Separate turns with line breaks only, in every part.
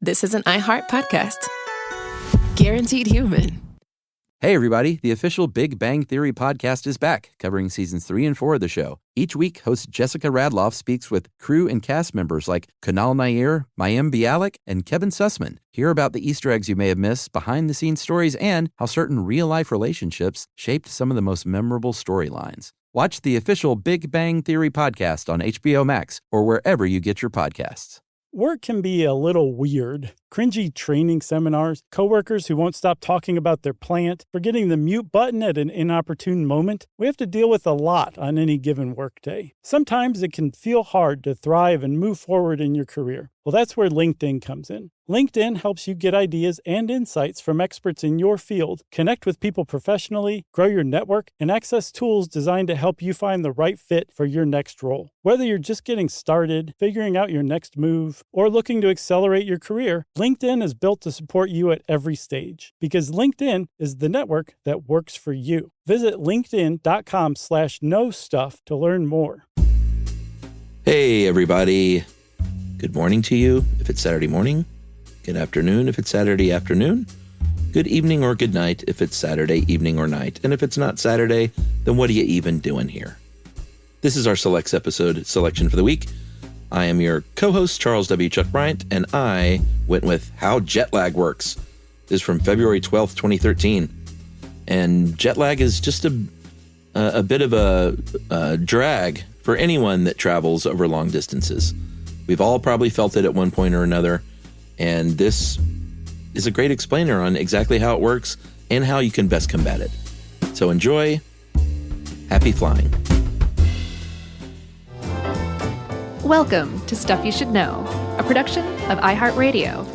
This is an iHeart podcast. Guaranteed human.
Hey, everybody. The official Big Bang Theory podcast is back, covering seasons 3 and 4 of the show. Each week, host Jessica Radloff speaks with crew and cast members like Kunal Nair, Mayim Bialik, and Kevin Sussman. Hear about the Easter eggs you may have missed, behind-the-scenes stories, and how certain real-life relationships shaped some of the most memorable storylines. Watch the official Big Bang Theory podcast on HBO Max or wherever you get your podcasts.
Work can be a little weird. Cringy training seminars, coworkers who won't stop talking about their plant, forgetting the mute button at an inopportune moment. We have to deal with a lot on any given workday. Sometimes it can feel hard to thrive and move forward in your career. Well, that's where LinkedIn comes in. LinkedIn helps you get ideas and insights from experts in your field, connect with people professionally, grow your network, and access tools designed to help you find the right fit for your next role. Whether you're just getting started, figuring out your next move, or looking to accelerate your career, LinkedIn is built to support you at every stage because LinkedIn is the network that works for you. Visit linkedin.com/knowstuff to learn more.
Hey, everybody. Good morning to you if it's Saturday morning. Good afternoon if it's Saturday afternoon. Good evening or good night if it's Saturday evening or night. And if it's not Saturday, then what are you even doing here? This is our Selects episode selection for the week. I am your co-host, Charles W. Chuck Bryant, and I went with How Jet Lag Works. This is from February 12th, 2013. And jet lag is just a bit of a drag for anyone that travels over long distances. We've all probably felt it at one point or another, and this is a great explainer on exactly how it works and how you can best combat it. So enjoy. Happy flying.
Welcome to Stuff You Should Know, a production of iHeartRadio.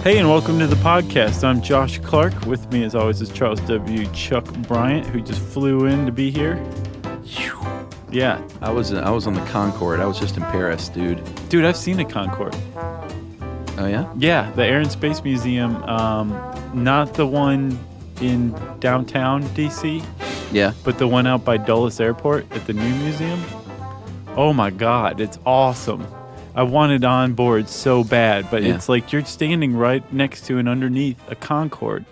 Hey, and welcome to the podcast. I'm Josh Clark. With me, as always, is Charles W. Chuck Bryant, who just flew in to be here. Yeah.
I was on the Concorde. I was just in Paris, dude.
Dude, I've seen a Concorde.
Oh, yeah?
Yeah, the Air and Space Museum. Not the one in downtown D.C.,
Yeah.
but the one out by Dulles Airport at the new museum. Oh, my God. It's awesome. I wanted on board so bad, but It's like you're standing right next to and underneath a Concorde.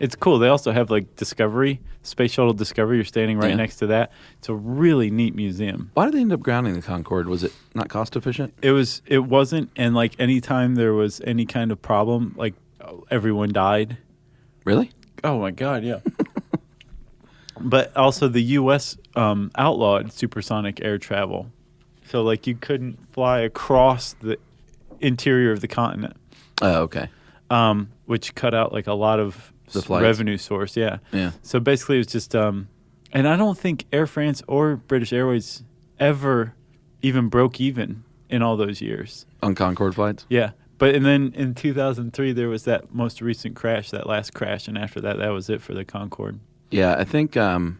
It's cool. They also have like Discovery, Space Shuttle Discovery. You're standing right next to that. It's a really neat museum.
Why did they end up grounding the Concorde? Was it not cost efficient?
It wasn't, and like anytime there was any kind of problem, like everyone died.
Really?
Oh my God, yeah. But also the U.S. Outlawed supersonic air travel. So, like, you couldn't fly across the interior of the continent.
Oh, okay.
Which cut out, like, a lot of
the flights.
Revenue source, yeah. So, basically, it was just... and I don't think Air France or British Airways ever even broke even in all those years.
On Concorde flights?
Yeah. But, and then in 2003, there was that most recent crash, that last crash, and after that, that was it for the Concorde.
Yeah, I think, if I'm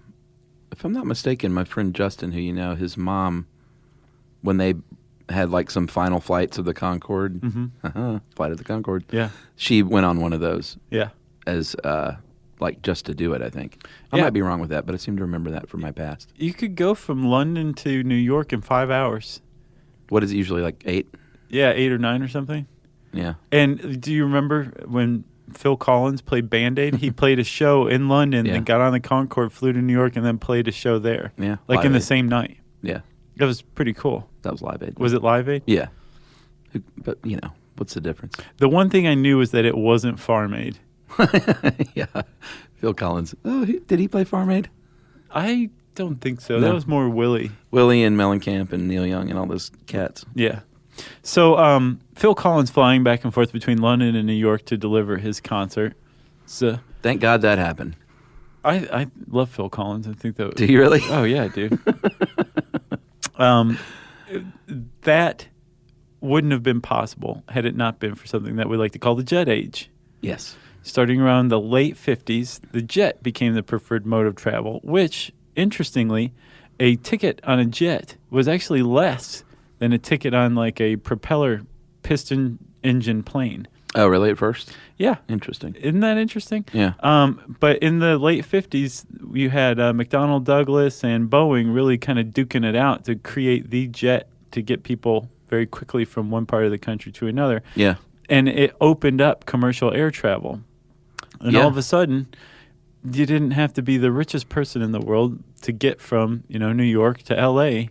not mistaken, my friend Justin, who you know, his mom... when they had like some final flights of the Concorde, flight of the Concorde, she went on one of those as like just to do it, I think. I might be wrong with that, but I seem to remember that from my past.
You could go from London to New York in 5 hours.
What is it usually, like 8?
Yeah, 8 or 9 or something.
Yeah.
And do you remember when Phil Collins played Band-Aid? He played a show in London, then got on the Concorde, flew to New York, and then played a show there.
Yeah.
Like
Live
in the
Aid.
same night.
Yeah.
That was pretty cool.
That was Live Aid.
Was it Live Aid?
Yeah. But, you know, what's the difference?
The one thing I knew was that it wasn't Farm Aid.
Yeah. Phil Collins. Oh, did he play Farm Aid?
I don't think so.
No.
That was more Willie.
Willie and Mellencamp and Neil Young and all those cats.
Yeah. So Phil Collins flying back and forth between London and New York to deliver his concert. So
thank God that happened.
I love Phil Collins. I think that.
Do you really?
Oh yeah, dude. That wouldn't have been possible had it not been for something that we like to call the jet age.
Yes.
Starting around the late 50s, the jet became the preferred mode of travel, which, interestingly, a ticket on a jet was actually less than a ticket on like a propeller piston engine plane.
Oh, really? At first?
Yeah.
Interesting.
Isn't that interesting?
Yeah.
But in the late 50s, you had McDonnell Douglas and Boeing really kind of duking it out to create the jet to get people very quickly from one part of the country to another.
Yeah.
And it opened up commercial air travel. And all of a sudden, you didn't have to be the richest person in the world to get from, New York to L.A.,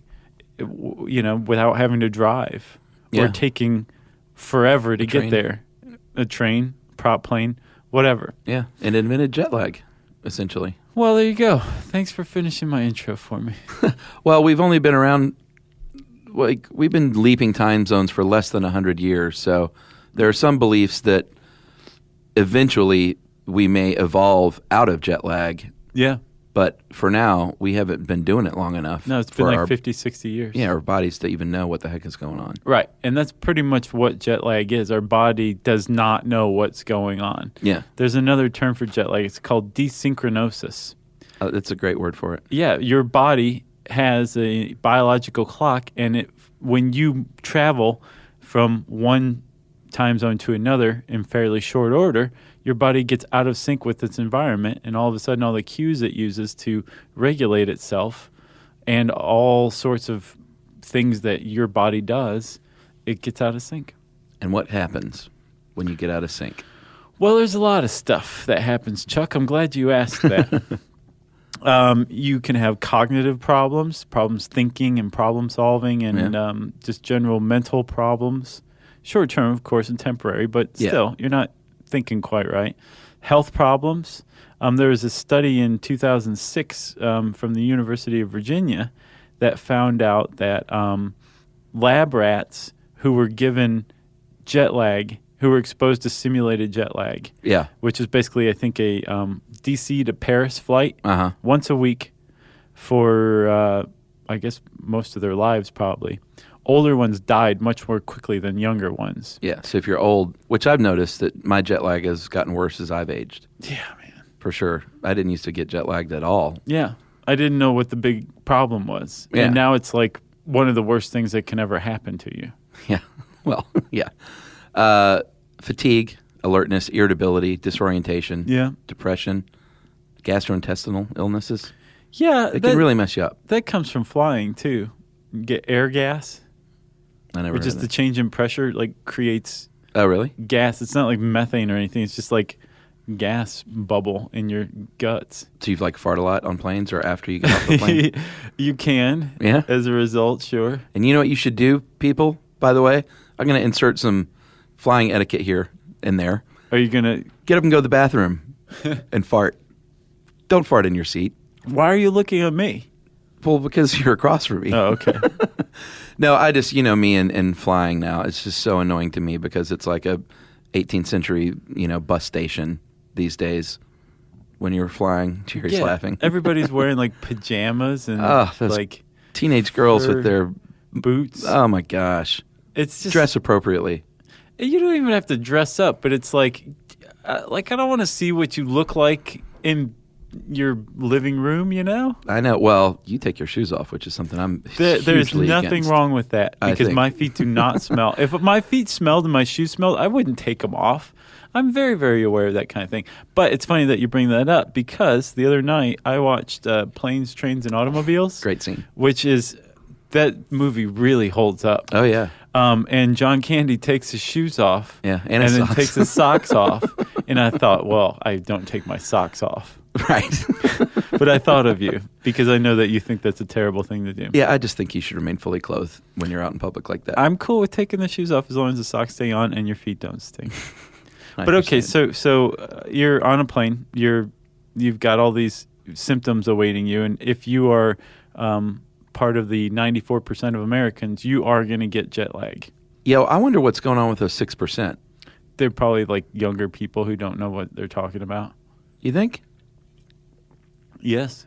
without having to drive or taking forever to get there. A train, prop plane, whatever.
Yeah. And invented jet lag, essentially.
Well, there you go. Thanks for finishing my intro for me.
Well, we've only been around, we've been leaping time zones for less than 100 years. So there are some beliefs that eventually we may evolve out of jet lag.
Yeah.
But for now, we haven't been doing it long enough.
No, it's been like 50, 60 years.
Yeah, our bodies to even know what the heck is going on.
Right. And that's pretty much what jet lag is. Our body does not know what's going on.
Yeah.
There's another term for jet lag. It's called desynchronosis.
That's a great word for it.
Yeah. Your body has a biological clock, and when you travel from one time zone to another in fairly short order, your body gets out of sync with its environment, and all of a sudden all the cues it uses to regulate itself and all sorts of things that your body does, it gets out of sync.
And what happens when you get out of sync?
Well, there's a lot of stuff that happens, Chuck. I'm glad you asked that. You can have cognitive problems thinking and problem solving, and just general mental problems. Short term, of course, and temporary, but still, you're not thinking quite right. Health problems. There was a study in 2006 from the University of Virginia that found out that lab rats who were given jet lag, who were exposed to simulated jet lag, which is basically, I think, a DC to Paris flight once a week for, I guess, most of their lives probably. Older ones died much more quickly than younger ones.
Yeah, so if you're old, which I've noticed that my jet lag has gotten worse as I've aged.
Yeah, man.
For sure. I didn't used to get jet lagged at all.
Yeah. I didn't know what the big problem was.
Yeah.
And now it's like one of the worst things that can ever happen to you.
Yeah. Well, yeah. Fatigue, alertness, irritability, disorientation, depression, gastrointestinal illnesses.
Yeah.
It can really mess you up.
That comes from flying, too. You get air gas.
I never heard
just
of
the
that.
change in pressure creates
really?
gas. It's not like methane or anything. It's just like gas bubble in your guts.
So you've fart a lot on planes or after you get off the plane?
You can.
Yeah?
As a result, sure.
And you know what you should do, people, by the way? I'm going to insert some flying etiquette here and there.
Are you going to...
Get up and go to the bathroom and fart. Don't fart in your seat.
Why are you looking at me?
Well, because you're across from me.
Oh, okay.
No, I just, me and flying now, it's just so annoying to me because it's like a 18th century, bus station these days when you're flying. Jerry's laughing.
Everybody's wearing pajamas and
those teenage girls with their
boots.
Oh my gosh.
It's just
dress appropriately.
You don't even have to dress up, but it's I don't want to see what you look like in your living room,
I know. Well, you take your shoes off, which is something I'm
There's
hugely
nothing
against.
wrong with that because my feet do not smell. If my feet smelled and my shoes smelled, I wouldn't take them off. I'm very, very aware of that kind of thing. But it's funny that you bring that up because the other night I watched Planes, Trains, and Automobiles.
Great scene.
Which is, that movie really holds up.
Oh, yeah.
And John Candy takes his shoes off.
Yeah,
and then takes his socks off. And I thought, well, I don't take my socks off.
Right.
But I thought of you because I know that you think that's a terrible thing to do.
Yeah, I just think you should remain fully clothed when you're out in public like that.
I'm cool with taking the shoes off as long as the socks stay on and your feet don't stink. But okay, so you're on a plane. You've got all these symptoms awaiting you, and if you are part of the 94% of Americans, you are going to get jet lag.
Yeah, I wonder what's going on with those 6%.
They're probably younger people who don't know what they're talking about.
You think?
Yes.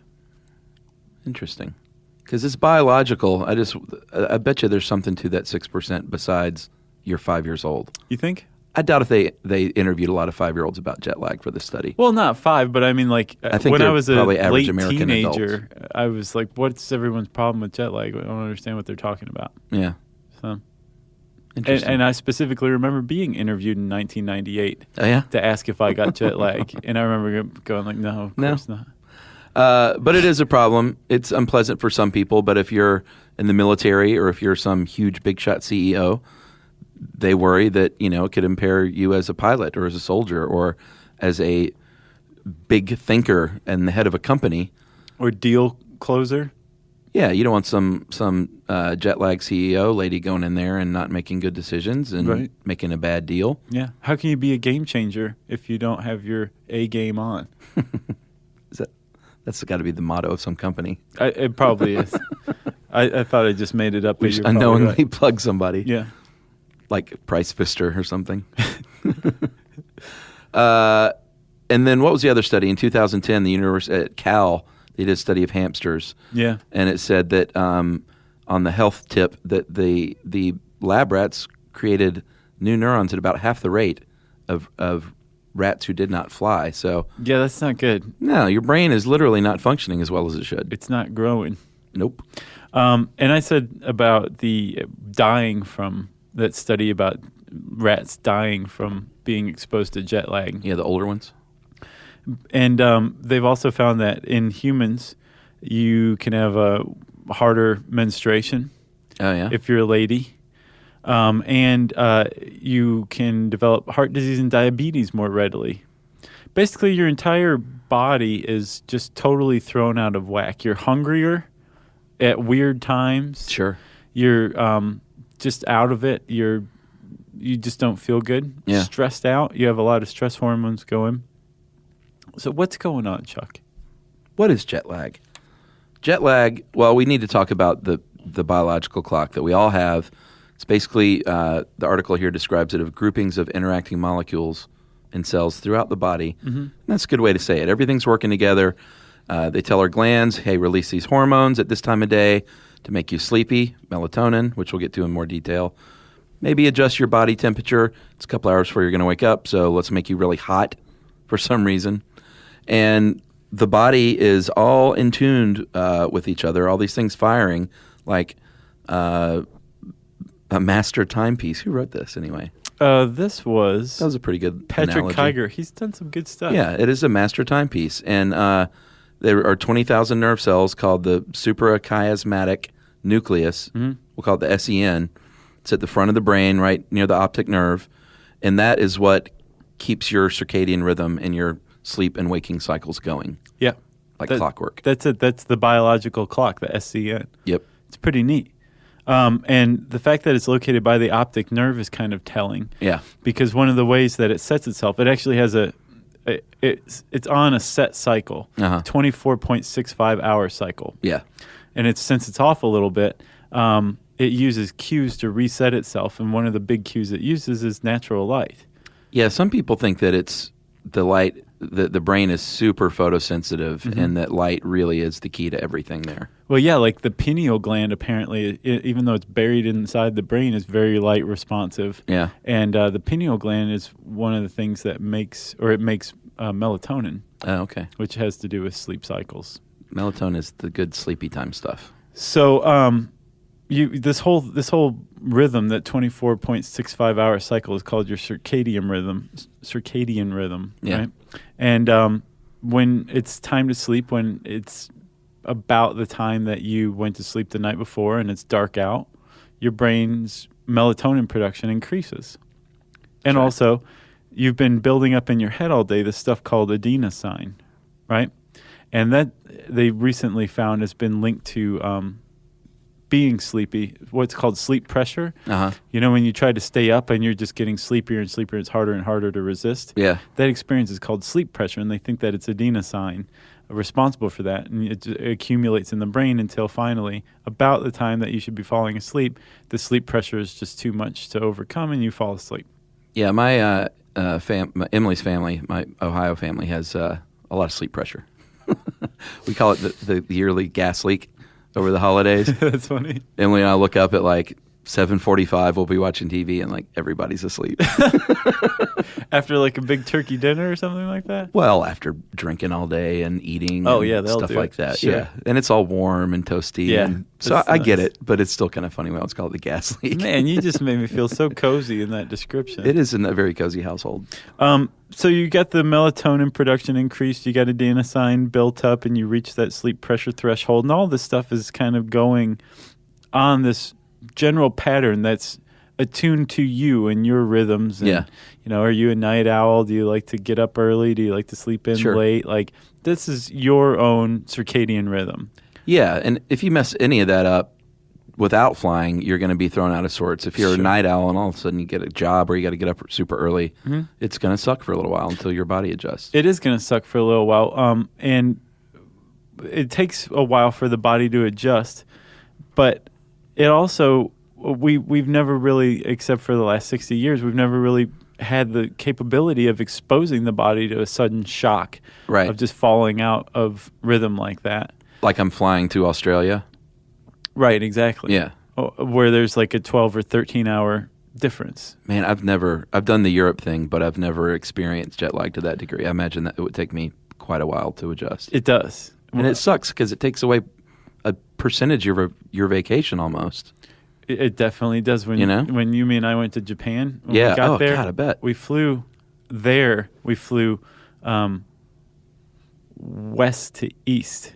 Interesting. Because it's biological. I bet you there's something to that 6% besides you're 5 years old.
You think?
I doubt if they interviewed a lot of 5-year-olds about jet lag for this study.
Well, not 5, but I mean,
I think
when I was a
probably average
late
American
teenager,
adults.
I was like, what's everyone's problem with jet lag? I don't understand what they're talking about.
Yeah.
So,
Interesting.
And I specifically remember being interviewed in 1998
Oh, yeah?
to ask if I got jet lag. And I remember going like, no, of course not.
But it is a problem. It's unpleasant for some people, but if you're in the military or if you're some huge big shot CEO, they worry that, it could impair you as a pilot or as a soldier or as a big thinker and the head of a company.
Or deal closer.
Yeah, you don't want some jet lag CEO lady going in there and not making good decisions and making a bad deal.
Yeah. How can you be a game changer if you don't have your A game on?
That's got to be the motto of some company.
It probably is. I thought I just made it up.
We just unknowingly plug somebody.
Yeah.
Like Price Pfister or something. And then what was the other study? In 2010, the university at Cal, they did a study of hamsters.
Yeah.
And it said that on the health tip that the lab rats created new neurons at about half the rate of rats who did not fly. So
yeah, that's not good.
no, your brain is literally not functioning as well as it should.
It's not growing.
Nope.
And I said about the dying from that study about rats dying from being exposed to jet lag.
Yeah, the older ones.
And they've also found that in humans, you can have a harder menstruation
Oh, yeah.
if you're a lady. And you can develop heart disease and diabetes more readily. Basically, your entire body is just totally thrown out of whack. You're hungrier at weird times.
Sure.
You're just out of it. You just don't feel good.
Yeah.
Stressed out. You have a lot of stress hormones going. So what's going on, Chuck?
What is jet lag? Jet lag, well, we need to talk about the biological clock that we all have. It's basically, the article here describes it of groupings of interacting molecules in cells throughout the body. Mm-hmm. And that's a good way to say it. Everything's working together. They tell our glands, hey, release these hormones at this time of day to make you sleepy, melatonin, which we'll get to in more detail. Maybe adjust your body temperature. It's a couple hours before you're going to wake up, so let's make you really hot for some reason. And the body is all in tuned with each other, all these things firing like a master timepiece. Who wrote this anyway?
That was
a pretty good
Patrick
analogy.
Kiger. He's done some good stuff.
Yeah, it is a master timepiece. And there are 20,000 nerve cells called the suprachiasmatic nucleus. Mm-hmm. We'll call it the SEN. It's at the front of the brain, right near the optic nerve. And that is what keeps your circadian rhythm and your sleep and waking cycles going.
Yeah.
Like clockwork.
That's it. That's the biological clock, the SCN.
Yep.
It's pretty neat. And the fact that it's located by the optic nerve is kind of telling.
Yeah.
Because one of the ways that it sets itself, it actually has it's on a set cycle, 24.65 hour cycle.
Yeah.
And since it's off a little bit, it uses cues to reset itself. And one of the big cues it uses is natural light. Yeah.
Some people think that it's the light, the brain is super photosensitive, mm-hmm. and that light really is the key to everything there.
Well, yeah, like the pineal gland apparently, even though it's buried inside the brain, is very light responsive.
Yeah.
And the pineal gland is one of the things that makes melatonin.
Oh, okay.
Which has to do with sleep cycles.
Melatonin is the good sleepy time stuff.
So this whole rhythm, that 24.65 hour cycle, is called your circadian rhythm,
yeah.
Right? And when it's time to sleep, when it's about the time that you went to sleep the night before and it's dark out, your brain's melatonin production increases. And also, you've been building up in your head all day this stuff called adenosine, right? And that they recently found has been linked to being sleepy, what's called sleep pressure.
Uh-huh.
You know, when you try to stay up and you're just getting sleepier and sleepier, it's harder and harder to resist.
Yeah.
That experience is called sleep pressure, and they think that it's adenosine responsible for that. And it accumulates in the brain until finally, about the time that you should be falling asleep, the sleep pressure is just too much to overcome and you fall asleep.
Yeah, my Emily's family, my Ohio family, has a lot of sleep pressure. We call it the yearly gas leak over the holidays.
That's funny.
Emily and I look up at like 7:45, we'll be watching TV and like everybody's asleep.
After like a big turkey dinner or something like that?
Well, after drinking all day and eating
Oh,
and
yeah, they'll
stuff
do
like
it.
that.
Sure.
Yeah. And it's all warm and toasty.
Yeah,
And so
that's
I get
nice.
it, but it's still kind of funny when it's called the gas leak.
Man, you just made me feel so cozy in that description.
It is in a very cozy household.
So you got the melatonin production increased, you got adenosine built up, and you reach that sleep pressure threshold, and all this stuff is kind of going on this general pattern that's attuned to you and your rhythms. And,
Yeah.
are you a night owl? Do you like to get up early? Do you like to sleep in
Sure.
late? Like, this is your own circadian rhythm.
Yeah. And if you mess any of that up without flying, you're going to be thrown out of sorts. If you're a
Sure.
night owl and all of a sudden you get a job where you got to get up super early, it's going to suck for a little while until your body adjusts.
It is going to suck for a little while. And it takes a while for the body to adjust. But it also, we've never really, except for the last 60 years, we've never really had the capability of exposing the body to a sudden shock
Right.
of just falling out of rhythm like that.
Like I'm flying to Australia.
Right, exactly.
Yeah.
Where there's like a 12 or 13 hour difference.
Man, I've done the Europe thing, but I've never experienced jet lag to that degree. I imagine that it would take me quite a while to adjust.
It does.
And it sucks because it takes away a percentage of your vacation almost.
It definitely does. When when you and I went to Japan, when
Yeah.
we got
Oh,
there,
God, I bet.
we flew there. We flew west to east.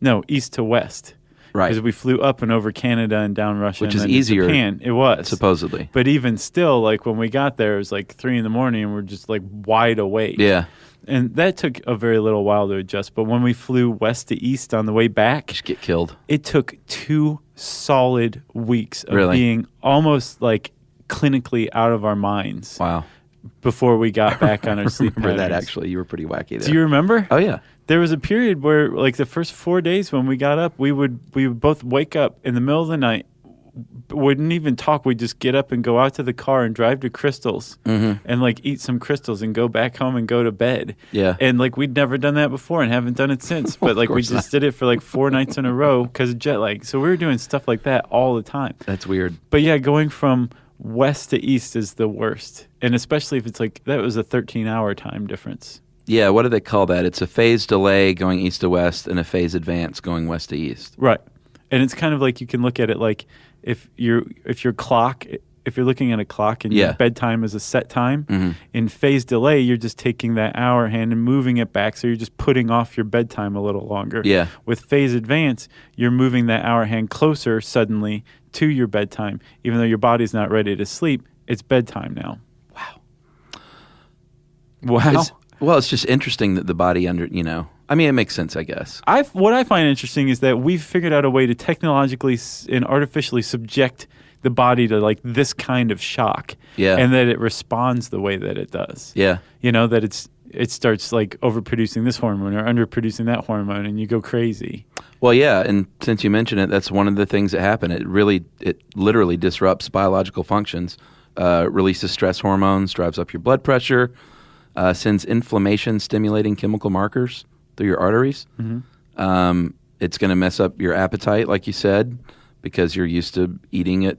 No, east to west.
Right.
Because we flew up and over Canada and down Russia.
Which
and
is
then to
easier,
Japan. It was.
supposedly.
But even still, like when we got there, it was like 3 a.m. and we're just like wide awake.
Yeah.
And that took a very little while to adjust. But when we flew west to east on the way back,
Just get killed.
it took 2 solid weeks of
Really?
being almost like clinically out of our minds
Wow.
before we got back on our sleep
Remember that
patterns.
actually. You were pretty wacky there.
Do you remember?
Oh, yeah.
There was a period where, like the first 4 days when we got up, we would both wake up in the middle of the night, wouldn't even talk. We'd just get up and go out to the car and drive to Crystal's and like eat some Crystals and go back home and go to bed.
Yeah.
And like we'd never done that before and haven't done it since. But like we
course
just
not.
did it for like 4 nights in a row because of jet lag. So we were doing stuff like that all the time.
That's weird.
But yeah, going from west to east is the worst. And especially if it's like that was a 13-hour time difference.
Yeah, what do they call that? It's a phase delay going east to west and a phase advance going west to east.
Right. And it's kind of like you can look at it like if your clock, if you're looking at a clock and
Yeah.
your bedtime is a set time, in phase delay, you're just taking that hour hand and moving it back. So you're just putting off your bedtime a little longer.
Yeah.
With phase advance, you're moving that hour hand closer suddenly to your bedtime. Even though your body's not ready to sleep, it's bedtime now. Wow.
Well, it's just interesting that the body I mean, it makes sense, I guess.
What I find interesting is that we've figured out a way to technologically and artificially subject the body to like this kind of shock,
Yeah.
and that it responds the way that it does.
Yeah.
That it starts like overproducing this hormone or underproducing that hormone, and you go crazy.
Well, yeah, and since you mentioned it, that's one of the things that happen. It literally disrupts biological functions, releases stress hormones, drives up your blood pressure, sends inflammation-stimulating chemical markers through your arteries. It's going to mess up your appetite, like you said, because you're used to eating at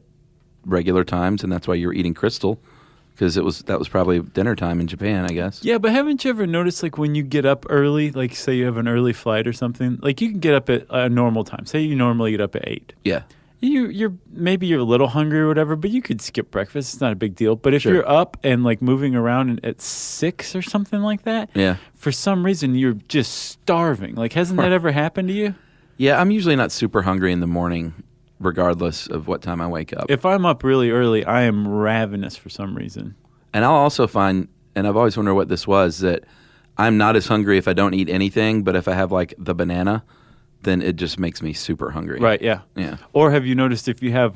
regular times, and that's why you're eating Crystal, because that was probably dinner time in Japan, I guess.
Yeah, but haven't you ever noticed like when you get up early, like say you have an early flight or something, like you can get up at a normal time. Say you normally get up at 8.
Yeah.
You're maybe a little hungry or whatever, but you could skip breakfast. It's not a big deal. But if
Sure.
you're up and like moving around at 6 or something like that,
Yeah.
for some reason you're just starving. Like, hasn't that ever happened to you?
Yeah, I'm usually not super hungry in the morning, regardless of what time I wake up.
If I'm up really early, I am ravenous for some reason.
And I'll also find, and I've always wondered what this was, that I'm not as hungry if I don't eat anything, but if I have like the banana, then it just makes me super hungry.
Right, yeah.
Yeah.
Or have you noticed if you have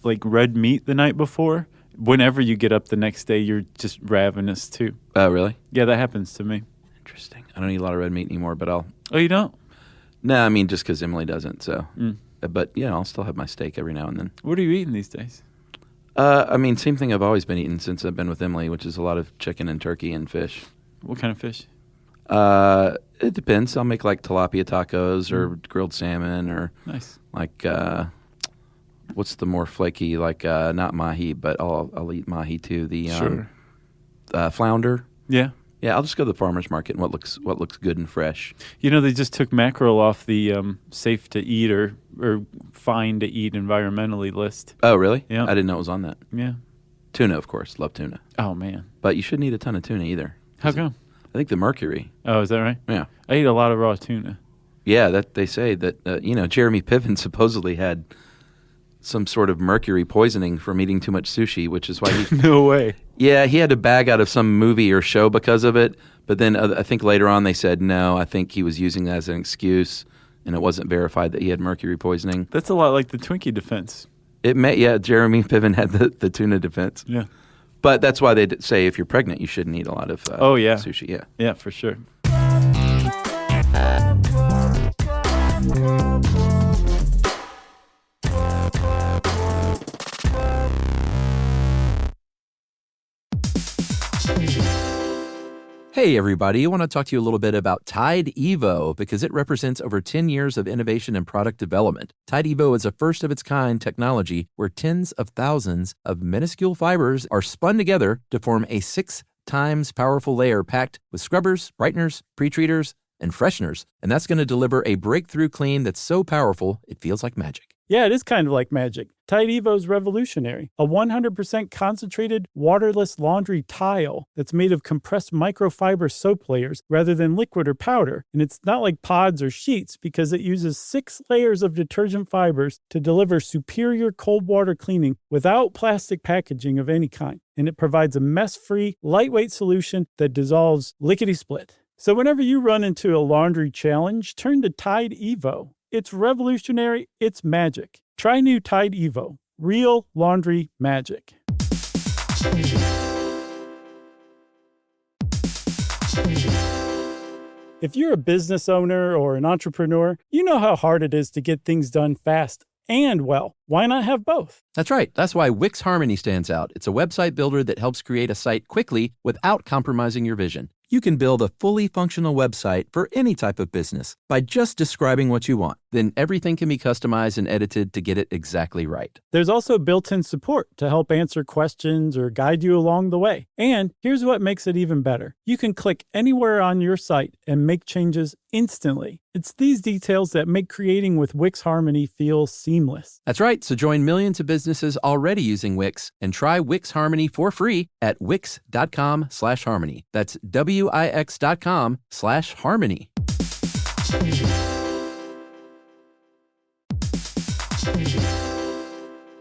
like red meat the night before, whenever you get up the next day, you're just ravenous too?
Oh, really?
Yeah, that happens to me.
Interesting. I don't eat a lot of red meat anymore, but I'll...
Oh, you don't?
No, I mean, just because Emily doesn't, so... But, yeah, I'll still have my steak every now and then.
What are you eating these days?
I mean, same thing I've always been eating since I've been with Emily, which is a lot of chicken and turkey and fish.
What kind of fish?
It depends. I'll make like tilapia tacos or grilled salmon or
Nice.
like what's the more flaky, like not mahi, but I'll eat mahi too. The
Sure.
Flounder.
Yeah.
Yeah, I'll just go to the farmer's market and what looks good and fresh.
You know, they just took mackerel off the safe to eat or fine to eat environmentally list.
Oh, really?
Yeah.
I didn't know it was on that.
Yeah.
Tuna, of course. Love tuna.
Oh, man.
But you shouldn't eat a ton of tuna either.
How come?
I think the mercury.
Oh, is that right?
Yeah.
I eat a lot of raw tuna.
Yeah, that they say that, Jeremy Piven supposedly had some sort of mercury poisoning from eating too much sushi, which is why he...
No way.
Yeah, he had to bag out of some movie or show because of it. But then I think later on they said, no, I think he was using that as an excuse, and it wasn't verified that he had mercury poisoning.
That's a lot like the Twinkie defense.
Jeremy Piven had the tuna defense.
Yeah.
But that's why they say if you're pregnant, you shouldn't eat a lot of sushi. Yeah.
Yeah, for sure.
Hey, everybody. I want to talk to you a little bit about Tide Evo because it represents over 10 years of innovation and product development. Tide Evo is a first-of-its-kind technology where tens of thousands of minuscule fibers are spun together to form a 6 times powerful layer packed with scrubbers, brighteners, pre-treaters, and fresheners. And that's going to deliver a breakthrough clean that's so powerful, it feels like magic.
Yeah, it is kind of like magic. Tide Evo's revolutionary. A 100% concentrated, waterless laundry tile that's made of compressed microfiber soap layers rather than liquid or powder. And it's not like pods or sheets because it uses 6 layers of detergent fibers to deliver superior cold water cleaning without plastic packaging of any kind. And it provides a mess-free, lightweight solution that dissolves lickety-split. So whenever you run into a laundry challenge, turn to Tide Evo. It's revolutionary. It's magic. Try new Tide Evo. Real laundry magic. If you're a business owner or an entrepreneur, you know how hard it is to get things done fast and well. Why not have both?
That's right. That's why Wix Harmony stands out. It's a website builder that helps create a site quickly without compromising your vision. You can build a fully functional website for any type of business by just describing what you want. Then everything can be customized and edited to get it exactly right.
There's also built-in support to help answer questions or guide you along the way. And here's what makes it even better. You can click anywhere on your site and make changes instantly. It's these details that make creating with Wix Harmony feel seamless.
That's right. So join millions of businesses already using Wix and try Wix Harmony for free at wix.com/harmony. That's wix.com/harmony.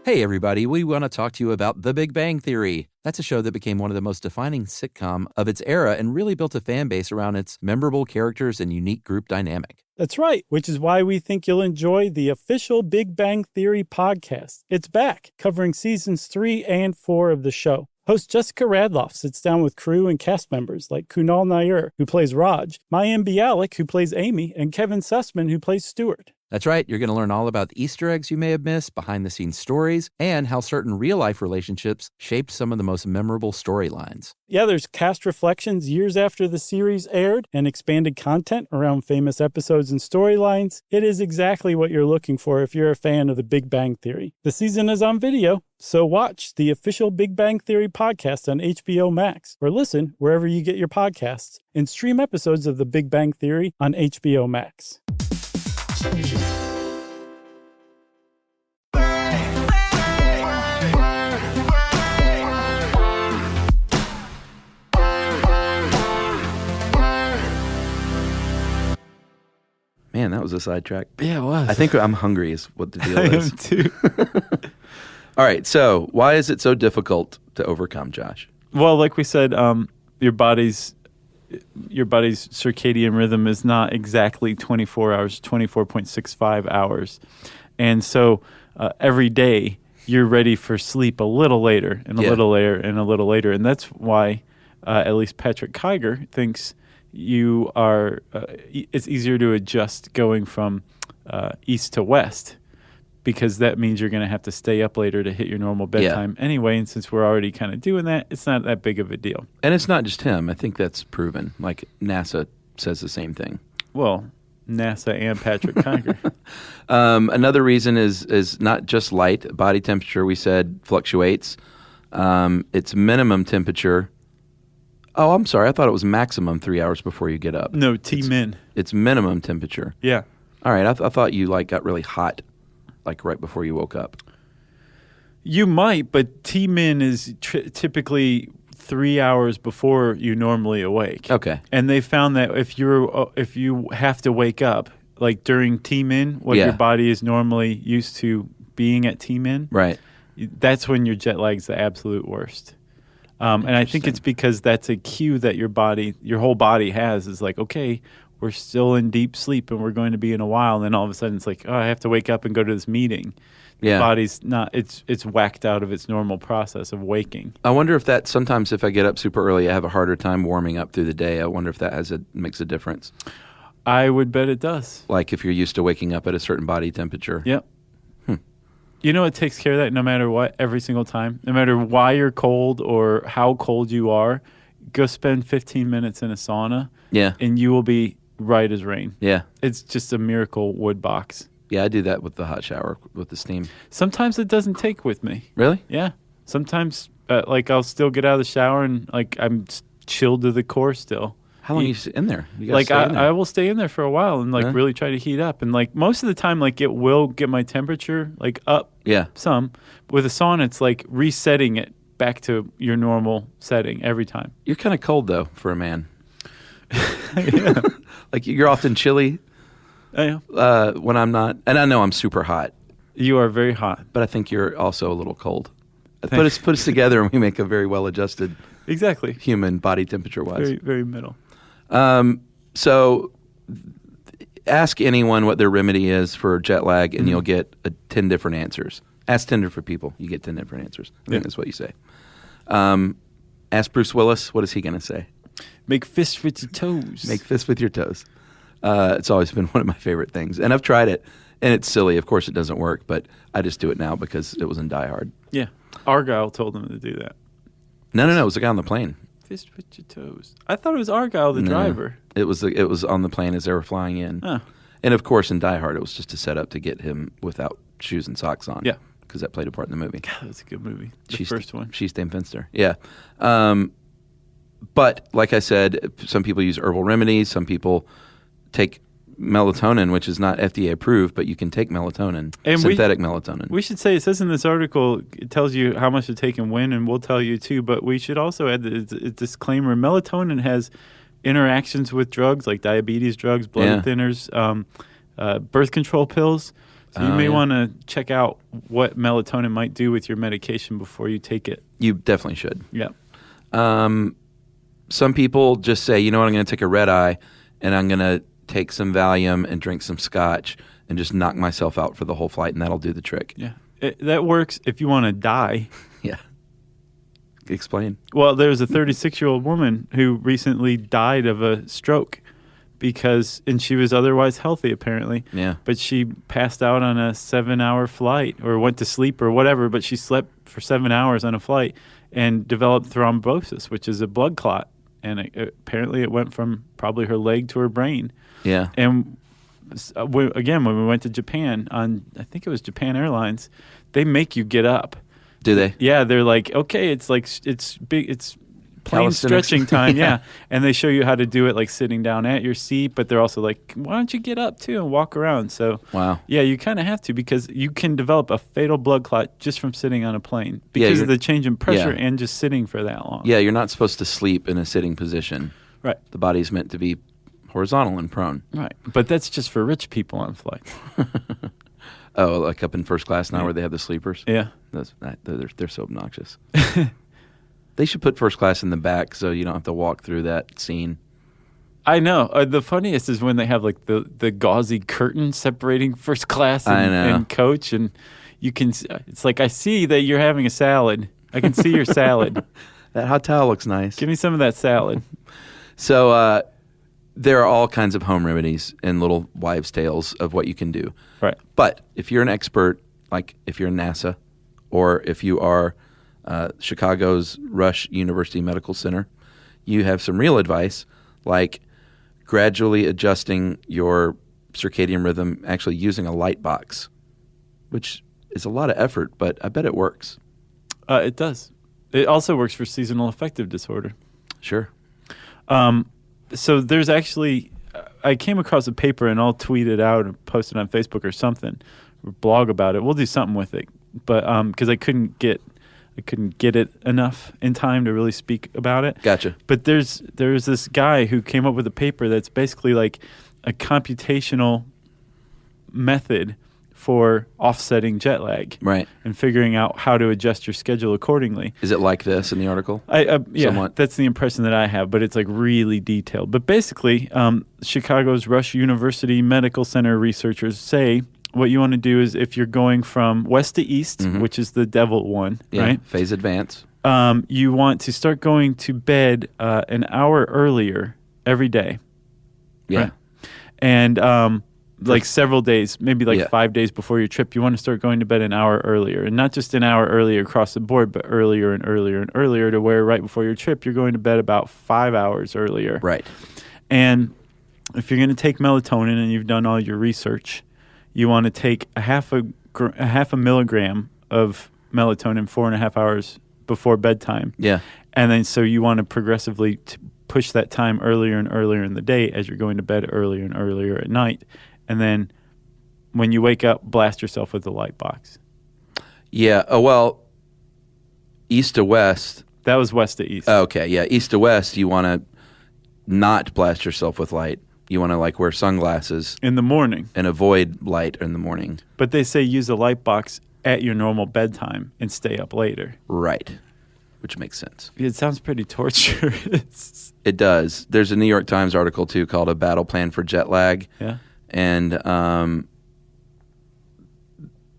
Hey, everybody. We want to talk to you about The Big Bang Theory. That's a show that became one of the most defining sitcom of its era and really built a fan base around its memorable characters and unique group dynamic.
That's right, which is why we think you'll enjoy the official Big Bang Theory podcast. It's back, covering seasons 3 and 4 of the show. Host Jessica Radloff sits down with crew and cast members like Kunal Nair, who plays Raj, Mayim Bialik, who plays Amy, and Kevin Sussman, who plays Stuart.
That's right. You're going to learn all about the Easter eggs you may have missed, behind-the-scenes stories, and how certain real-life relationships shaped some of the most memorable storylines.
Yeah, there's cast reflections years after the series aired and expanded content around famous episodes and storylines. It is exactly what you're looking for if you're a fan of the Big Bang Theory. The season is on video, so watch the official Big Bang Theory podcast on HBO Max, or listen wherever you get your podcasts, and stream episodes of the Big Bang Theory on HBO Max.
Man, that was a sidetrack.
Yeah, it was.
I think I'm hungry is what the deal
I
is.
am too.
All right, so why is it so difficult to overcome, Josh?
Well, like we said, your body's circadian rhythm is not exactly 24 hours, 24.65 hours. And so every day you're ready for sleep a little later and a little later and a little later. And that's why at least Patrick Kiger thinks you are it's easier to adjust going from east to west, because that means you're going to have to stay up later to hit your normal bedtime anyway. And since we're already kind of doing that, it's not that big of a deal.
And it's not just him. I think that's proven. Like NASA says the same thing.
Well, NASA and Patrick Kiger.
Another reason is not just light. Body temperature, we said, fluctuates. It's minimum temperature. Oh, I'm sorry. I thought it was maximum 3 hours before you get up.
No, T-min.
It's minimum temperature.
Yeah.
All right. I thought you got really hot right before you woke up.
You might, but T-min is typically 3 hours before you normally awake.
Okay.
And they found that if you have to wake up, like during T-min, what your body is normally used to being at T-min,
right?
That's when your jet lag's the absolute worst. And I think it's because that's a cue that your whole body has is like, okay, we're still in deep sleep and we're going to be in a while. And then all of a sudden it's like, oh, I have to wake up and go to this meeting.
Yeah.
The body's not, it's whacked out of its normal process of waking.
I wonder if that sometimes if I get up super early, I have a harder time warming up through the day. I wonder if that makes a difference.
I would bet it does.
Like if you're used to waking up at a certain body temperature.
Yep. You know, it takes care of that no matter what, every single time. No matter why you're cold or how cold you are, go spend 15 minutes in a sauna.
Yeah.
And you will be right as rain.
Yeah.
It's just a miracle wood box.
Yeah, I do that with the hot shower, with the steam.
Sometimes it doesn't take with me.
Really?
Yeah. Sometimes, I'll still get out of the shower and, I'm chilled to the core still.
How long are you in there? You gotta stay in there.
I will stay in there for a while and, really try to heat up. And, most of the time, it will get my temperature, up some. With a sauna, it's, resetting it back to your normal setting every time.
You're kind of cold, though, for a man. Yeah. You're often chilly.
I am.
When I'm not. And I know I'm super hot.
You are very hot.
But I think you're also a little cold. Put us together and we make a very well-adjusted
exactly
human body temperature-wise.
Very, very middle.
So ask anyone what their remedy is for jet lag and you'll get 10 different answers. Ask 10 different people. You get 10 different answers. I think that's what you say. Ask Bruce Willis. What is he going to say?
Make fists with your toes.
Make fists with your toes. It's always been one of my favorite things. And I've tried it, and it's silly. Of course, it doesn't work, but I just do it now because it was in Die Hard.
Yeah. Argyle told him to do that.
No. It was the guy on the plane.
Fist with your toes. I thought it was Argyle, the driver.
It was on the plane as they were flying in.
Oh.
And, of course, in Die Hard, it was just a setup to get him without shoes and socks on.
Yeah.
Because that played a part in the movie.
God, that's a good movie. The first one.
She's Dame Finster. Yeah. But, like I said, some people use herbal remedies. Some people take melatonin, which is not FDA approved, but you can take melatonin, and synthetic melatonin.
We should say, it says in this article, it tells you how much to take and when, and we'll tell you too, but we should also add a disclaimer. Melatonin has interactions with drugs like diabetes drugs, blood thinners, birth control pills. So you may want to check out what melatonin might do with your medication before you take it.
You definitely should.
Yeah.
Some people just say, you know what, I'm going to take a red eye and I'm going to take some Valium and drink some scotch and just knock myself out for the whole flight, and that'll do the trick.
Yeah. That works if you want to die.
Yeah. Explain.
Well, there's a 36-year-old woman who recently died of a stroke and she was otherwise healthy apparently.
Yeah.
But she passed out on a 7-hour flight or went to sleep or whatever, but she slept for 7 hours on a flight and developed thrombosis, which is a blood clot. And apparently it went from probably her leg to her brain. Yeah. And when we went to Japan on, I think it was Japan Airlines, they make you get up.
Do they?
Yeah, they're like, okay, it's big, it's plane stretching time, yeah. And they show you how to do it, sitting down at your seat, but they're also like, why don't you get up too and walk around? So,
wow.
Yeah, you kind of have to because you can develop a fatal blood clot just from sitting on a plane because of the change in pressure and just sitting for that long.
Yeah, you're not supposed to sleep in a sitting position.
Right.
The body's meant to be horizontal and prone.
Right. But that's just for rich people on flights.
Oh, like up in first class now where they have the sleepers?
Yeah.
They're so obnoxious. They should put first class in the back so you don't have to walk through that scene.
I know. The funniest is when they have the gauzy curtain separating first class and coach, and you can. It's like, I see that you're having a salad. I can see your salad.
That hot towel looks nice.
Give me some of that salad.
So there are all kinds of home remedies and little wives' tales of what you can do.
Right.
But if you're an expert, like if you're NASA or if you are Chicago's Rush University Medical Center, you have some real advice, like gradually adjusting your circadian rhythm actually using a light box, which is a lot of effort, but I bet it works.
It does. It also works for seasonal affective disorder.
Sure.
So there's actually, I came across a paper, and I'll tweet it out and post it on Facebook or something, or blog about it. We'll do something with it, but because I couldn't get it enough in time to really speak about it.
Gotcha.
But there's this guy who came up with a paper that's basically like a computational method for offsetting jet lag,
Right.
and figuring out how to adjust your schedule accordingly.
Is it like this in the article?
Yeah,
Somewhat.
that's the impression that I have, but it's like really detailed. But basically, Chicago's Rush University Medical Center researchers say what you want to do is, if you're going from west to east, which is the devil one, right?
Phase advance.
You want to start going to bed an hour earlier every day.
Yeah.
Right? And like several days, maybe like 5 days before your trip, you want to start going to bed an hour earlier. And not just an hour earlier across the board, but earlier and earlier and earlier, to where right before your trip, you're going to bed about 5 hours earlier.
Right.
And if you're going to take melatonin and you've done all your research, you want to take a half a milligram of melatonin 4.5 hours before bedtime.
Yeah.
And then so you want to progressively push that time earlier and earlier in the day as you're going to bed earlier and earlier at night. And then when you wake up, blast yourself with the light box.
Yeah. Oh, well, east to west.
That was west to east.
Okay. Yeah. East to west, you want to not blast yourself with light. You want to like wear sunglasses
in the morning
and avoid light in the morning.
But they say use a light box at your normal bedtime and stay up later.
Right. Which makes sense.
It sounds pretty torturous.
It does. There's a New York Times article, too, called A Battle Plan for Jet Lag.
Yeah.
And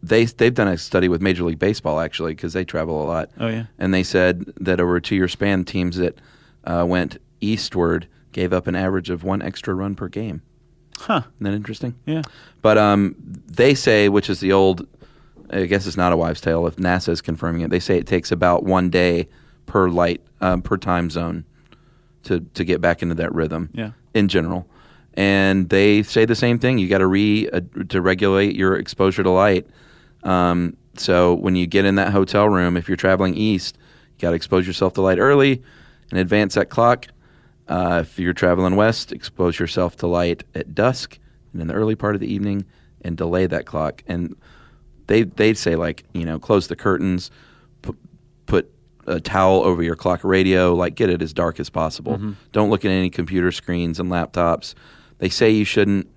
they've done a study with Major League Baseball, actually, because they travel a lot.
Oh, yeah.
And they said that over a 2-year span, teams that went eastward gave up an average of 1 extra run per game.
Huh.
Isn't that interesting?
Yeah.
But they say, which is the old, I guess it's not a wives' tale if NASA is confirming it, they say it takes about 1 day per per time zone to get back into that rhythm in general. And they say the same thing. You got to regulate your exposure to light. So when you get in that hotel room, if you're traveling east, you got to expose yourself to light early and advance that clock. If you're traveling west, expose yourself to light at dusk and in the early part of the evening, and delay that clock. And they say, like, close the curtains, put a towel over your clock radio, like get it as dark as possible. Mm-hmm. Don't look at any computer screens and laptops. They say you shouldn't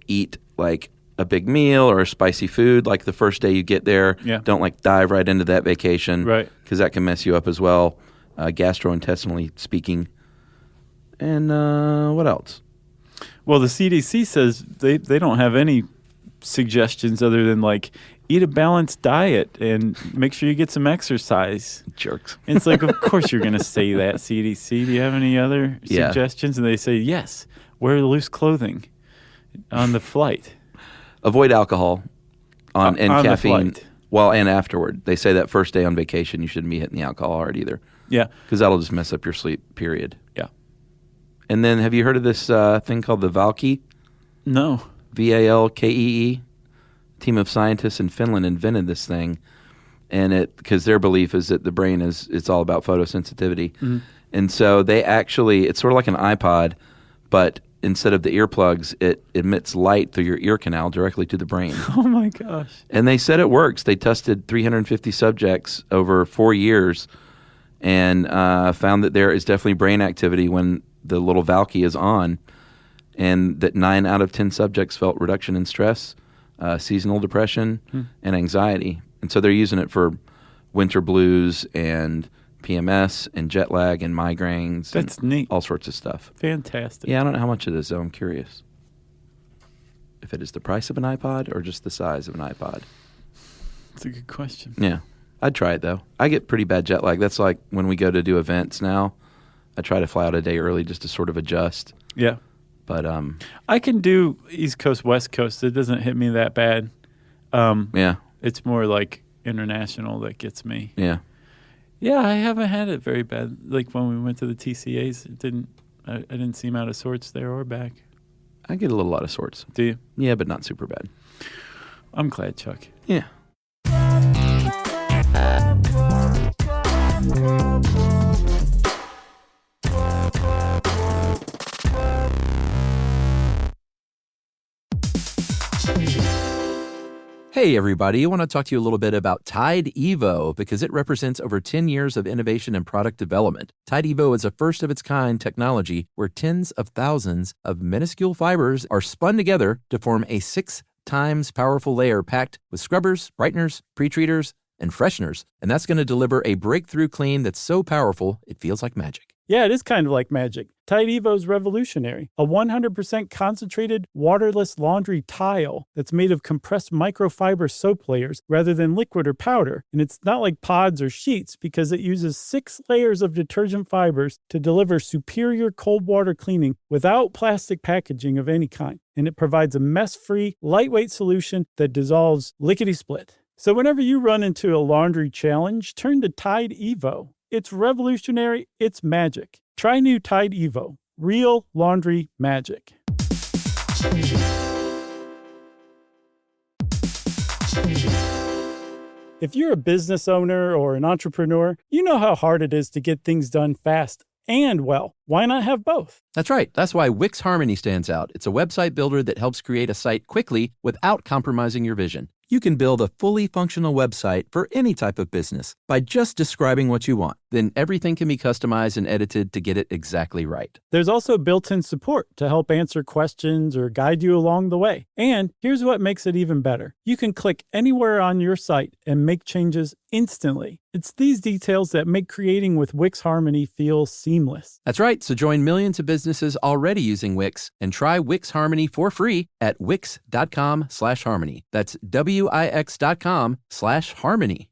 eat like a big meal or a spicy food like the first day you get there.
Yeah.
Don't like dive right into that vacation,
right?
Because that can mess you up as well, gastrointestinally speaking. And what else?
Well, the CDC says they don't have any suggestions other than like eat a balanced diet and make sure you get some exercise.
Jerks.
And it's like, of course you're going to say that, CDC. Do you have any other suggestions? And they say, yes, wear loose clothing on the flight.
Avoid alcohol and
on
caffeine.
The flight.
Well, and afterward. They say that first day on vacation you shouldn't be hitting the alcohol hard either.
Yeah.
Because that'll just mess up your sleep, period.
Yeah.
And then have you heard of this thing called the Valkee?
No.
VALKEE. Team of scientists in Finland invented this thing, and because their belief is that the brain it's all about photosensitivity. Mm-hmm. And so they actually, it's sort of like an iPod, but instead of the earplugs, it emits light through your ear canal directly to the brain.
Oh my gosh.
And they said it works. They tested 350 subjects over 4 years and found that there is definitely brain activity when the little Valkee is on, and that 9 out of 10 subjects felt reduction in stress, seasonal depression, and anxiety. And so they're using it for winter blues and PMS and jet lag and migraines.
That's
and
neat.
All sorts of stuff.
Fantastic.
Yeah, I don't know how much it is, though. I'm curious. If it is the price of an iPod or just the size of an iPod.
That's a good question.
Yeah. I'd try it, though. I get pretty bad jet lag. That's like when we go to do events now. I try to fly out a day early just to sort of adjust.
Yeah.
But
I can do East Coast, West Coast. It doesn't hit me that bad.
Yeah.
It's more like international that gets me.
Yeah.
Yeah, I haven't had it very bad. Like when we went to the TCAs, I didn't seem out of sorts there or back.
I get a little out of sorts.
Do you?
Yeah, but not super bad.
I'm glad, Chuck.
Yeah. Hey, everybody. I want to talk to you a little bit about Tide Evo because it represents over 10 years of innovation and product development. Tide Evo is a first-of-its-kind technology where tens of thousands of minuscule fibers are spun together to form a 6 times powerful layer packed with scrubbers, brighteners, pre-treaters, and fresheners. And that's going to deliver a breakthrough clean that's so powerful, it feels like magic.
Yeah, it is kind of like magic. Tide Evo is revolutionary. A 100% concentrated, waterless laundry tile that's made of compressed microfiber soap layers rather than liquid or powder. And it's not like pods or sheets because it uses 6 layers of detergent fibers to deliver superior cold water cleaning without plastic packaging of any kind. And it provides a mess-free, lightweight solution that dissolves lickety-split. So whenever you run into a laundry challenge, turn to Tide Evo. It's revolutionary. It's magic. Try new Tide Evo. Real laundry magic. If you're a business owner or an entrepreneur, you know how hard it is to get things done fast and well. Why not have both?
That's right. That's why Wix Harmony stands out. It's a website builder that helps create a site quickly without compromising your vision. You can build a fully functional website for any type of business by just describing what you want. Then everything can be customized and edited to get it exactly right.
There's also built-in support to help answer questions or guide you along the way. And here's what makes it even better. You can click anywhere on your site and make changes instantly. It's these details that make creating with Wix Harmony feel seamless.
That's right. So join millions of businesses already using Wix and try Wix Harmony for free at wix.com/harmony. That's wix.com/harmony.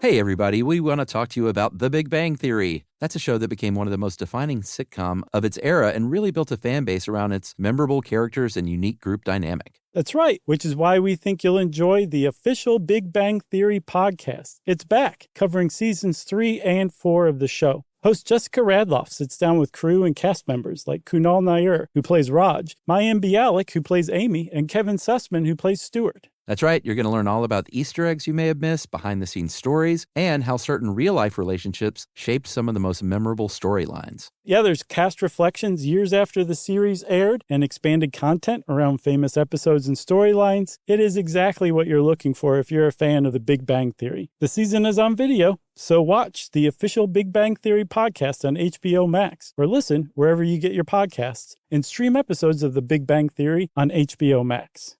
Hey, everybody. We want to talk to you about The Big Bang Theory. That's a show that became one of the most defining sitcom of its era and really built a fan base around its memorable characters and unique group dynamic.
That's right, which is why we think you'll enjoy the official Big Bang Theory podcast. It's back, covering seasons 3 and 4 of the show. Host Jessica Radloff sits down with crew and cast members like Kunal Nair, who plays Raj, Mayim Bialik, who plays Amy, and Kevin Sussman, who plays Stuart.
That's right. You're going to learn all about the Easter eggs you may have missed, behind-the-scenes stories, and how certain real-life relationships shaped some of the most memorable storylines.
Yeah, there's cast reflections years after the series aired and expanded content around famous episodes and storylines. It is exactly what you're looking for if you're a fan of the Big Bang Theory. The season is on video, so watch the official Big Bang Theory podcast on HBO Max, or listen wherever you get your podcasts, and stream episodes of the Big Bang Theory on HBO Max.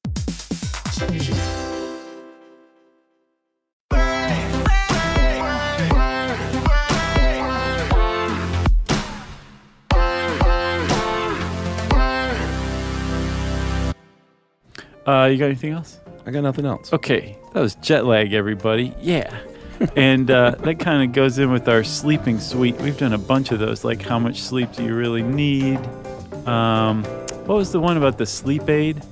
You got anything else?
I got nothing else.
Okay, that was jet lag, everybody. Yeah. And that kind of goes in with our sleeping suite. We've done a bunch of those, like how much sleep do you really need? What was the one about the sleep aid?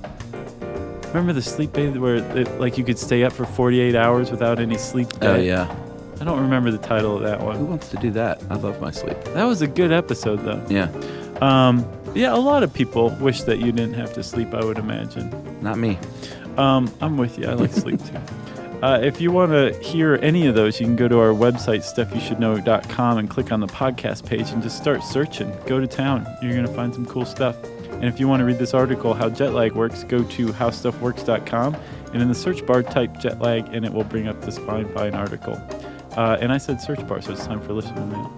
Remember the sleep aid where like you could stay up for 48 hours without any sleep?
Oh, yeah.
I don't remember the title of that
Who
one.
wants to do that? I love my sleep.
That was a good episode, though.
Yeah.
Yeah, a lot of people wish that you didn't have to sleep, I would imagine.
Not me.
I'm with you. I like sleep, too. If you want to hear any of those, you can go to our website, stuffyoushouldknow.com, and click on the podcast page and just start searching. Go to town. You're going to find some cool stuff. And if you want to read this article, How Jet Lag Works, go to howstuffworks.com, and in the search bar, type jet lag, and it will bring up this fine article. And I said search bar, so it's time for listener mail.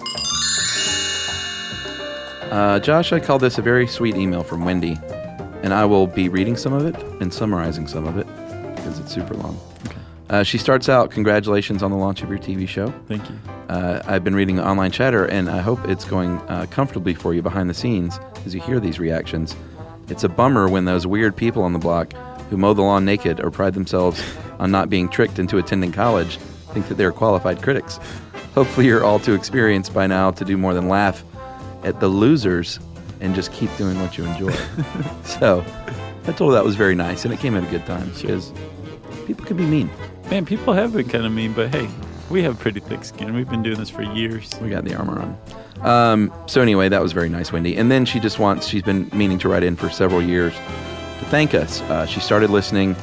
Josh, I call this a very sweet email from Wendy, and I will be reading some of it and summarizing some of it because it's super long. Okay. She starts out, congratulations on the launch of your TV show.
Thank you.
I've been reading the online chatter, and I hope it's going comfortably for you behind the scenes as you hear these reactions. It's a bummer when those weird people on the block who mow the lawn naked or pride themselves on not being tricked into attending college think that they're qualified critics. Hopefully you're all too experienced by now to do more than laugh at the losers and just keep doing what you enjoy. So I told her that was very nice, and it came at a good time because people can be mean.
Man, people have been kind of mean, but hey, We have pretty thick skin. We've been doing this for years.
We got the armor on. So anyway, that was very nice, Wendy. And then she's been meaning to write in for several years to thank us. She started listening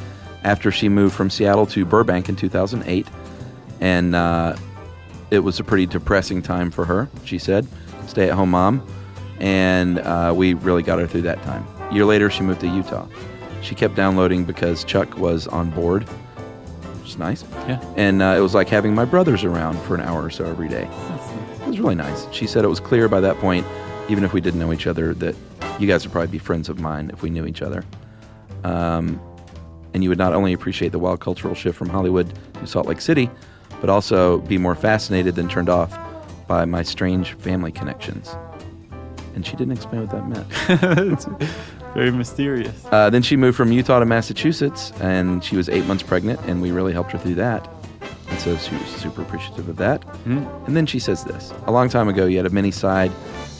after she moved from Seattle to Burbank in 2008. And it was a pretty depressing time for her, she said. Stay-at-home mom. And we really got her through that time. A year later, she moved to Utah. She kept downloading because Chuck was on board, which is nice.
Yeah.
And it was like having my brothers around for an hour or so every day.
That's nice.
It was really nice. She said it was clear by that point, even if we didn't know each other, that you guys would probably be friends of mine if we knew each other. And you would not only appreciate the wild cultural shift from Hollywood to Salt Lake City, but also be more fascinated than turned off by my strange family connections. And she didn't explain what that meant.
It's very mysterious.
Then she moved from Utah to Massachusetts, and she was 8 months pregnant, and we really helped her through that. And so she was super appreciative of that.
Mm.
And then she says this. A long time ago, you had a mini-side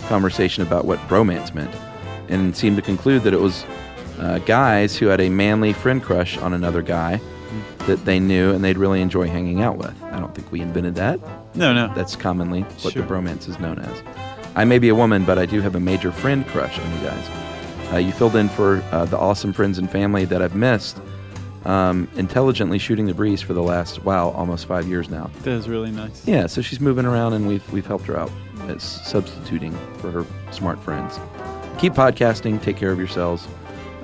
conversation about what bromance meant, and seemed to conclude that it was guys who had a manly friend crush on another guy that they knew and they'd really enjoy hanging out with. I don't think we invented that.
No.
That's commonly what
Sure.
the bromance is known as. I may be a woman, but I do have a major friend crush on you guys. You filled in for the awesome friends and family that I've missed, intelligently shooting the breeze for the last, almost 5 years now.
That is really nice.
Yeah, so she's moving around, and we've helped her out. It's substituting for her smart friends. Keep podcasting. Take care of yourselves.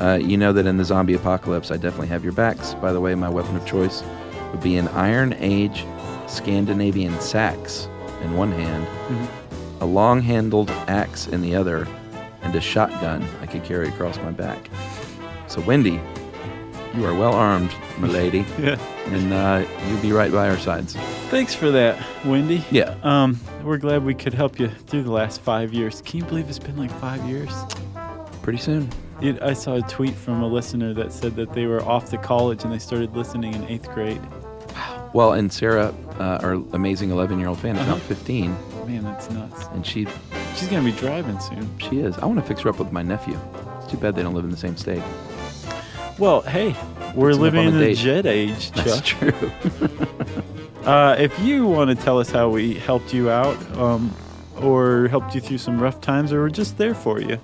You know that in the zombie apocalypse, I definitely have your backs. By the way, my weapon of choice would be an Iron Age Scandinavian sax in one hand, a long-handled axe in the other, and a shotgun I could carry across my back. So, Wendy, you are well armed, my lady.
Yeah.
And you'll be right by our sides.
Thanks for that, Wendy.
Yeah.
We're glad we could help you through the last 5 years. Can you believe it's been like 5 years?
Pretty soon.
I saw a tweet from a listener that said that they were off to college and they started listening in 8th grade.
Well, and Sarah, our amazing 11-year-old fan, is now 15.
Man, that's nuts.
And she's
going to be driving soon.
She is. I want to fix her up with my nephew. It's too bad they don't live in the same state.
Well, hey, we're
Fix 'em up
living
on
in
a
the
date.
jet age, Chuck.
That's true.
If you want to tell us how we helped you out, or helped you through some rough times, or we're just there for you,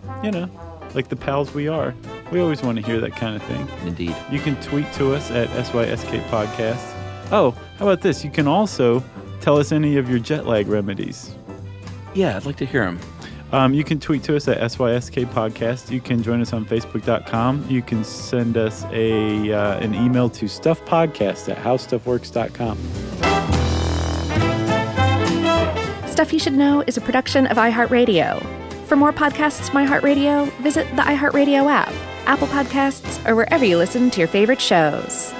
like the pals we are, we always want to hear that kind of thing.
Indeed.
You can tweet to us at SYSK Podcast. Oh, how about this? You can also tell us any of your jet lag remedies.
Yeah, I'd like to hear them.
You can tweet to us at SYSK Podcast. You can join us on Facebook.com. You can send us an email to stuffpodcast@howstuffworks.com.
Stuff You Should Know is a production of iHeartRadio. For more podcasts from iHeartRadio, visit the iHeartRadio app, Apple Podcasts, or wherever you listen to your favorite shows.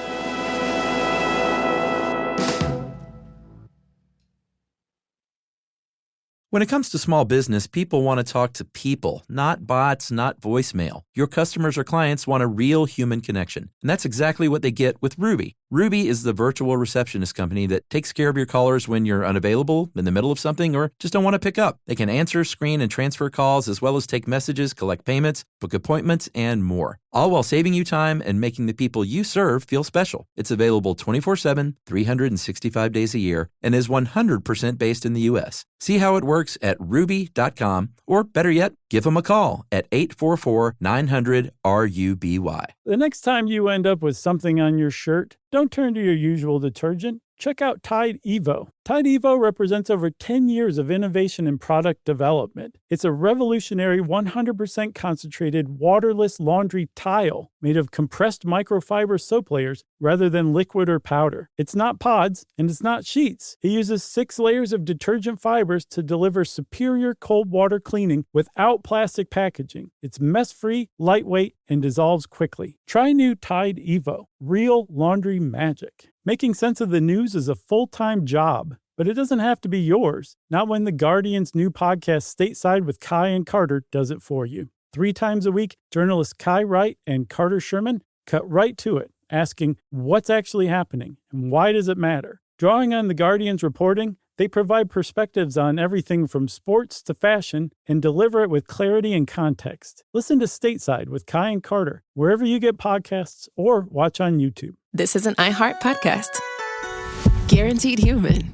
When it comes to small business, people want to talk to people, not bots, not voicemail. Your customers or clients want a real human connection. And that's exactly what they get with Ruby. Ruby is the virtual receptionist company that takes care of your callers when you're unavailable, in the middle of something, or just don't want to pick up. They can answer, screen, and transfer calls, as well as take messages, collect payments, book appointments, and more. All while saving you time and making the people you serve feel special. It's available 24/7, 365 days a year, and is 100% based in the U.S. See how it works at ruby.com, or better yet, give them a call at 844-900-RUBY.
The next time you end up with something on your shirt, don't turn to your usual detergent. Check out Tide Evo. Tide Evo represents over 10 years of innovation in product development. It's a revolutionary 100% concentrated waterless laundry tile made of compressed microfiber soap layers rather than liquid or powder. It's not pods and it's not sheets. It uses 6 layers of detergent fibers to deliver superior cold water cleaning without plastic packaging. It's mess-free, lightweight, and dissolves quickly. Try new Tide Evo. Real laundry magic. Making sense of the news is a full-time job, but it doesn't have to be yours. Not when The Guardian's new podcast, Stateside with Kai and Carter, does it for you. 3 times a week, journalists Kai Wright and Carter Sherman cut right to it, asking what's actually happening and why does it matter. Drawing on The Guardian's reporting, they provide perspectives on everything from sports to fashion and deliver it with clarity and context. Listen to Stateside with Kai and Carter, wherever you get podcasts or watch on YouTube.
This is an iHeart podcast. Guaranteed human.